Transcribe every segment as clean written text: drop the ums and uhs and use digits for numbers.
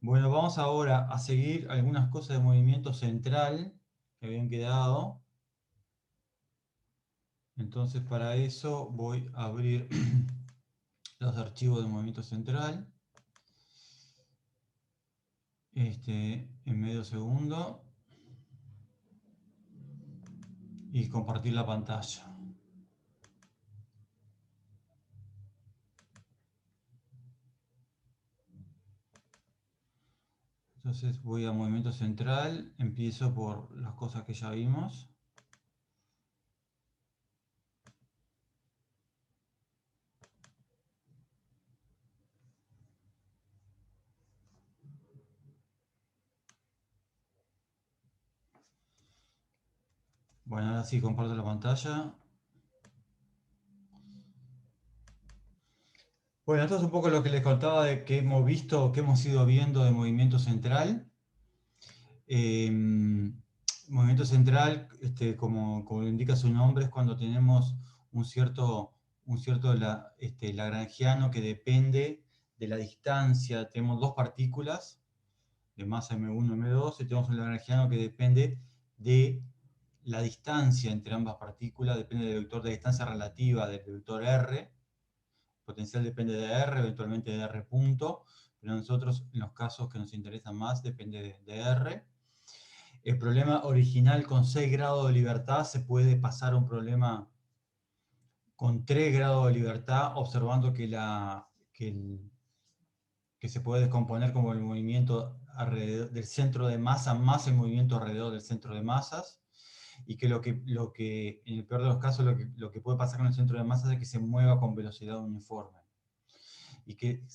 Bueno, vamos ahora a seguir algunas cosas de movimiento central que habían quedado. Entonces, para eso voy a abrir los archivos de movimiento central. En medio segundo. Y compartir la pantalla. Entonces voy a movimiento central, empiezo por las cosas que ya vimos. Bueno, ahora sí comparto la pantalla. Bueno, esto es un poco lo que les contaba de que hemos visto, que hemos ido viendo de movimiento central. Movimiento central, como indica su nombre, es cuando tenemos un cierto lagrangiano que depende de la distancia. Tenemos dos partículas de masa m1 y m2 y tenemos un lagrangiano que depende de la distancia entre ambas partículas, depende del vector de distancia relativa del vector r. Potencial depende de r, eventualmente de r punto, pero nosotros en los casos que nos interesan más depende de r. El problema original con 6 grados de libertad se puede pasar a un problema con 3 grados de libertad, observando que se puede descomponer como el movimiento alrededor del centro de masa más el movimiento alrededor del centro de masas, y que en el peor de los casos lo que puede pasar con el centro de masas es que se mueva con velocidad uniforme, y que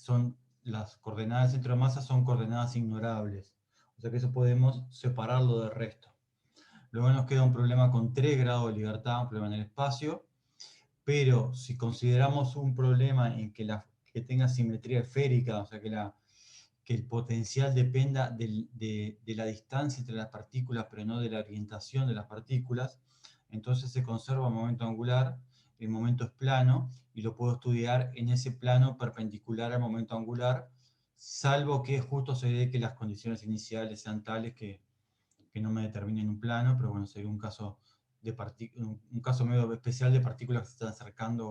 las coordenadas del centro de masa son coordenadas ignorables, o sea que eso podemos separarlo del resto. Luego nos queda un problema con 3 grados de libertad, un problema en el espacio, pero si consideramos un problema en que tenga simetría esférica, o sea que el potencial dependa de la distancia entre las partículas, pero no de la orientación de las partículas, entonces se conserva el momento angular, el momento es plano, y lo puedo estudiar en ese plano perpendicular al momento angular, salvo que justo se dé que las condiciones iniciales sean tales que no me determinen un plano, pero bueno, sería un caso medio especial de partículas que se están acercando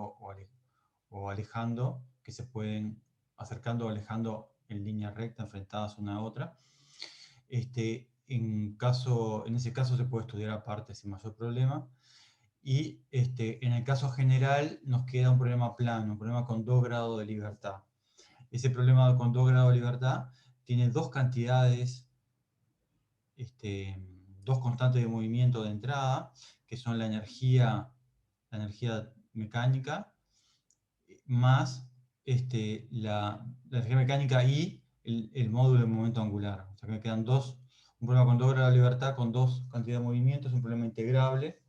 o alejando, que se pueden acercando o alejando en línea recta, enfrentadas una a otra. En ese caso se puede estudiar aparte sin mayor problema. Y en el caso general nos queda un problema plano, un problema con 2 grados de libertad. Ese problema con 2 grados de libertad tiene dos cantidades, dos constantes de movimiento de entrada, que son la energía mecánica, más la energía mecánica y el módulo de momento angular. O sea que me quedan un problema con 2 grados de libertad, con dos cantidades de movimiento, es un problema integrable,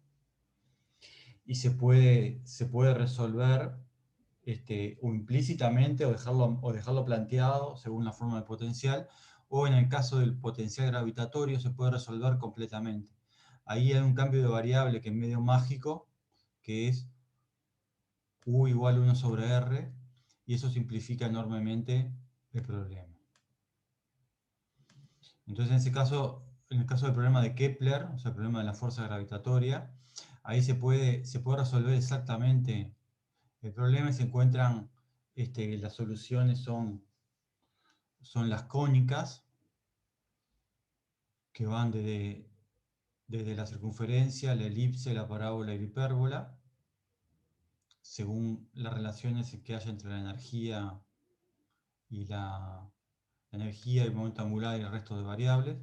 y se puede resolver o implícitamente o dejarlo planteado según la forma de potencial, o en el caso del potencial gravitatorio se puede resolver completamente. Ahí hay un cambio de variable que es medio mágico, que es U igual 1 sobre R, y eso simplifica enormemente el problema. Entonces, en el caso del problema de Kepler, o sea, el problema de la fuerza gravitatoria, ahí se puede resolver exactamente el problema, y se encuentran, las soluciones son las cónicas, que van desde la circunferencia, la elipse, la parábola y la hipérbola, según las relaciones que haya entre la energía y el momento angular y el resto de variables.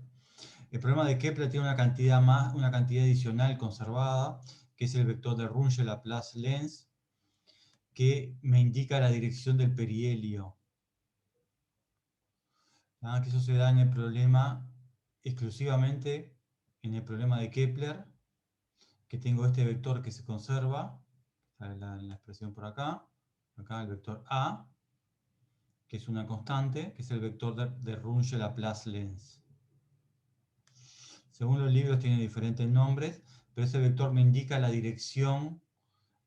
El problema de Kepler tiene una cantidad adicional conservada, que es el vector de Runge-Laplace-Lenz, que me indica la dirección del perihelio. Que eso se da en el problema, exclusivamente en el problema de Kepler, que tengo este vector que se conserva, está la expresión por acá el vector A, que es una constante, que es el vector de Runge-Laplace-Lenz. Según los libros tiene diferentes nombres, pero ese vector me indica la dirección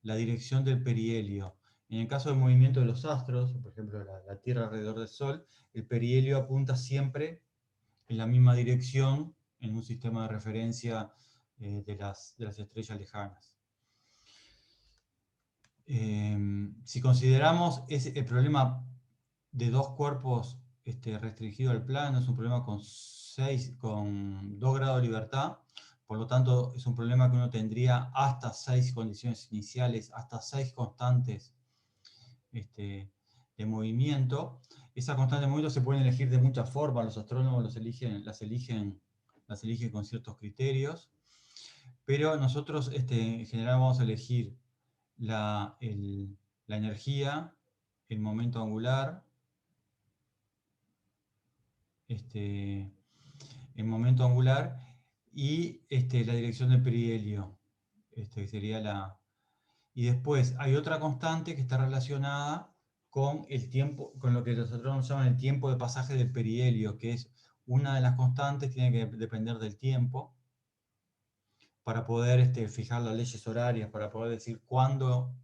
del perihelio. En el caso del movimiento de los astros, por ejemplo la Tierra alrededor del Sol, el perihelio apunta siempre en la misma dirección en un sistema de referencia de las estrellas lejanas. Si consideramos el problema de dos cuerpos restringido al plano, es un problema con 2 grados de libertad, por lo tanto es un problema que uno tendría hasta 6 condiciones iniciales, hasta 6 constantes de movimiento. Esas constantes de movimiento se pueden elegir de muchas formas, los astrónomos las eligen con ciertos criterios, pero nosotros en general vamos a elegir la energía, el momento angular, el momento angular y la dirección del perihelio, que sería y después hay otra constante que está relacionada con el tiempo, con lo que los astrónomos llaman el tiempo de pasaje del perihelio, que es una de las constantes, tiene que depender del tiempo, para poder fijar las leyes horarias, para poder decir cuándo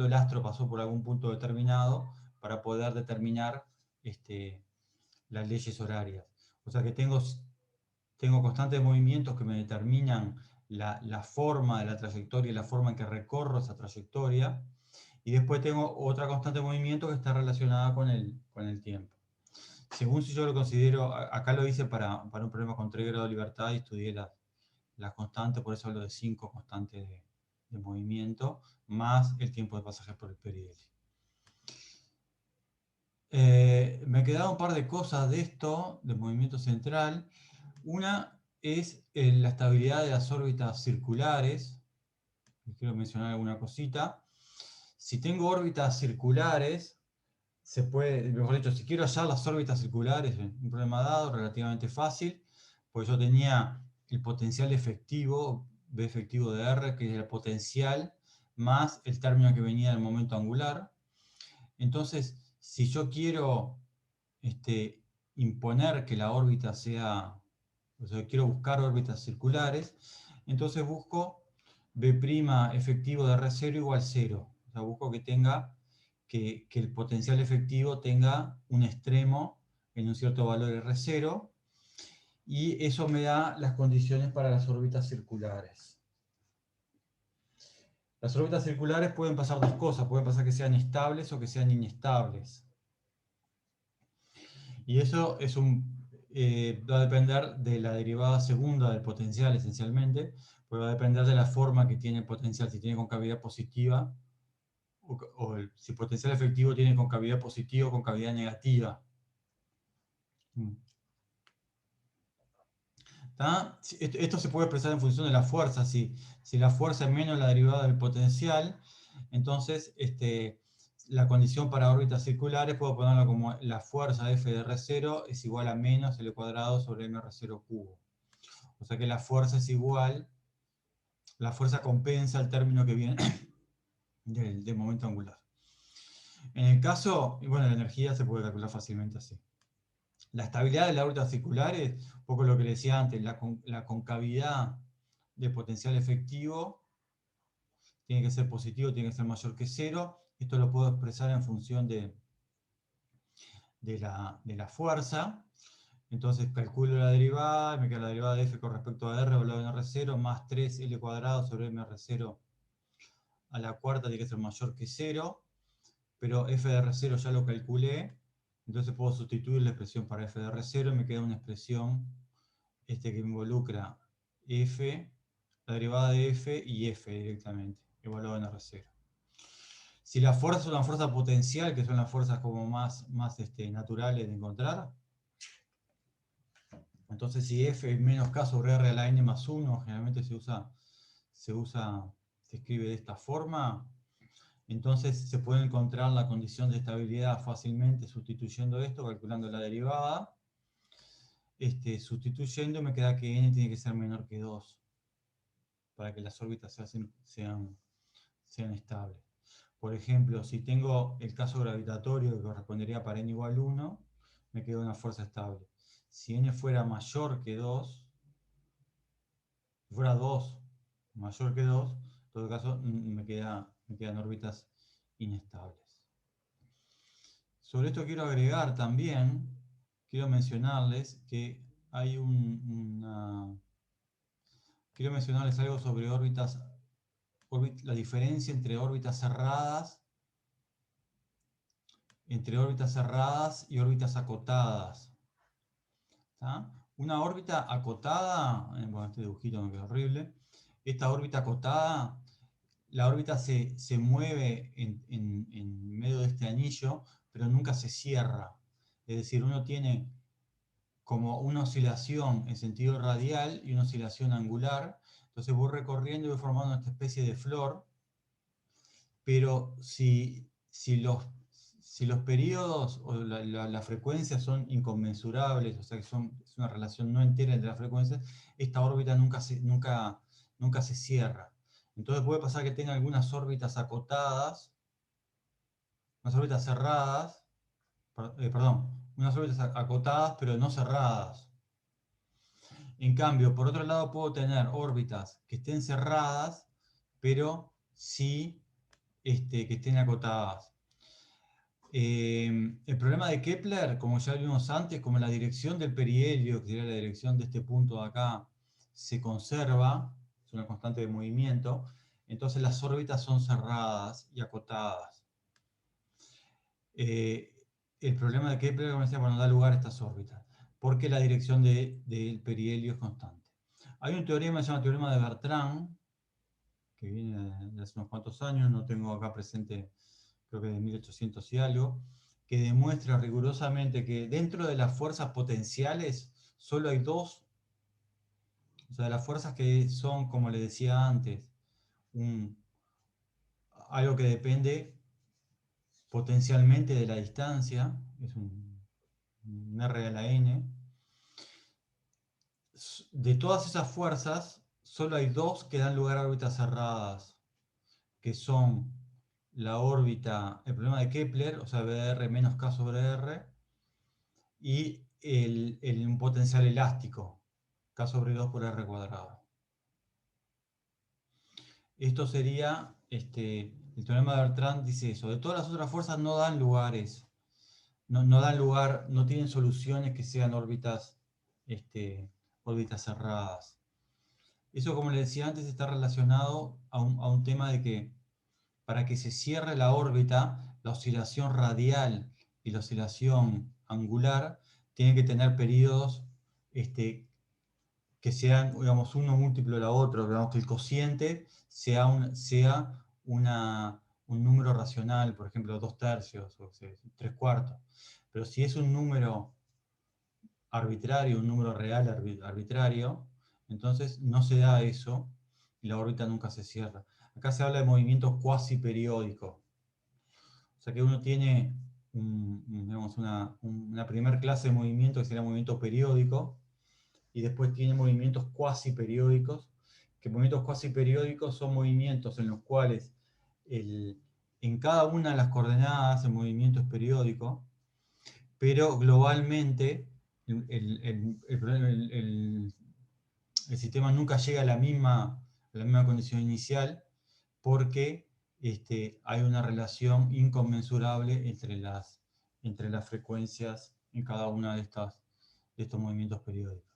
el astro pasó por algún punto determinado, para poder determinar las leyes horarias. O sea que tengo constantes movimientos que me determinan la forma de la trayectoria y la forma en que recorro esa trayectoria, y después tengo otra constante de movimiento que está relacionada con el tiempo. Según si yo lo considero, acá lo hice para un problema con 3 grados de libertad y estudié las constantes, por eso hablo de 5 constantes de movimiento, más el tiempo de pasaje por el perihelio. Me quedaron un par de cosas de esto, del movimiento central. Una es la estabilidad de las órbitas circulares. Quiero mencionar alguna cosita. Si tengo órbitas circulares, se puede, mejor dicho, si quiero hallar las órbitas circulares, un problema dado, relativamente fácil, pues yo tenía el potencial efectivo, B efectivo de R, que es el potencial, más el término que venía del momento angular. Entonces, si yo quiero imponer que la órbita sea, o sea, quiero buscar órbitas circulares, entonces busco B' efectivo de R0 igual 0. O sea, busco que tenga que el potencial efectivo tenga un extremo en un cierto valor R0, y eso me da las condiciones para las órbitas circulares. Las órbitas circulares pueden pasar dos cosas, pueden pasar que sean estables o que sean inestables. Y eso va a depender de la derivada segunda del potencial, esencialmente, pues va a depender de la forma que tiene el potencial, si tiene concavidad positiva, si el potencial efectivo tiene concavidad positiva o concavidad negativa. Esto se puede expresar en función de la fuerza. Si la fuerza es menos la derivada del potencial, entonces la condición para órbitas circulares puedo ponerlo como la fuerza F de R0 es igual a menos L cuadrado sobre MR0 cubo. O sea que la fuerza es igual, la fuerza compensa el término que viene del momento angular. En el caso, y bueno, la energía se puede calcular fácilmente así. La estabilidad de las órbitas circulares, un poco lo que le decía antes, la concavidad de potencial efectivo tiene que ser positivo, tiene que ser mayor que 0. Esto lo puedo expresar en función de la fuerza. Entonces calculo la derivada, me queda la derivada de F con respecto a R evaluado en R0 más 3L cuadrado sobre MR0 a la cuarta tiene que ser mayor que 0, pero F de R0 ya lo calculé, entonces puedo sustituir la expresión para F de R0 y me queda una expresión que involucra F, la derivada de F y F directamente, evaluado en R0. Si la fuerza es una fuerza potencial, que son las fuerzas como más naturales de encontrar, entonces si F es menos K sobre R a la N más 1, generalmente se escribe de esta forma, entonces se puede encontrar la condición de estabilidad fácilmente sustituyendo esto, calculando la derivada. Sustituyendo me queda que N tiene que ser menor que 2 para que las órbitas sean estables. Por ejemplo, si tengo el caso gravitatorio que correspondería para N igual 1, me queda una fuerza estable. Si N fuera mayor que 2, si fuera 2 mayor que 2, en todo caso me quedan órbitas inestables. Sobre esto quiero agregar también, quiero mencionarles que hay quiero mencionarles algo sobre órbitas, la diferencia entre órbitas cerradas y órbitas acotadas. ¿Tá? Una órbita acotada, bueno, este dibujito me quedó horrible. Esta órbita acotada, la órbita se mueve en medio de este anillo, pero nunca se cierra. Es decir, uno tiene como una oscilación en sentido radial y una oscilación angular. Entonces voy recorriendo y voy formando esta especie de flor, pero si los periodos o las frecuencias son inconmensurables, o sea que es una relación no entera entre las frecuencias, esta órbita nunca se cierra. Entonces puede pasar que tenga algunas órbitas acotadas, unas órbitas cerradas, perdón, unas órbitas acotadas pero no cerradas. En cambio, por otro lado, puedo tener órbitas que estén cerradas, pero sí que estén acotadas. El problema de Kepler, como ya vimos antes, como la dirección del perihelio, que sería la dirección de este punto de acá, se conserva, es una constante de movimiento, entonces las órbitas son cerradas y acotadas. El problema de Kepler, como decía, bueno, da lugar a estas órbitas, porque la dirección del perihelio es constante. Hay un teorema que se llama teorema de Bertrand, que viene de hace unos cuantos años, no tengo acá presente, creo que de 1800 y algo, que demuestra rigurosamente que dentro de las fuerzas potenciales solo hay dos, o sea, las fuerzas que son, como le decía antes, algo que depende potencialmente de la distancia, es un R a la n. De todas esas fuerzas, solo hay dos que dan lugar a órbitas cerradas, que son la órbita, el problema de Kepler, o sea, BR menos K sobre R, y un potencial elástico, K sobre 2 por R cuadrado. Esto sería, el teorema de Bertrand dice eso, de todas las otras fuerzas no dan lugares, no dan lugar, no tienen soluciones que sean órbitas cerradas. Eso, como les decía antes, está relacionado a un tema de que para que se cierre la órbita, la oscilación radial y la oscilación angular tienen que tener periodos que sean, digamos, uno múltiplo de la otra, digamos que el cociente sea un número racional, por ejemplo, 2/3 o 3/4. Pero si es un número arbitrario, un número real arbitrario, entonces no se da eso y la órbita nunca se cierra. Acá se habla de movimiento cuasi periódico. O sea que uno tiene digamos, una primera clase de movimiento que sería movimiento periódico, y después tiene movimientos cuasi periódicos, que movimientos cuasi periódicos son movimientos en los cuales en cada una de las coordenadas el movimiento es periódico, pero globalmente el sistema nunca llega a la misma condición inicial, porque hay una relación inconmensurable entre las frecuencias en cada una de estos movimientos periódicos.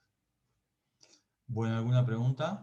Bueno, ¿alguna pregunta?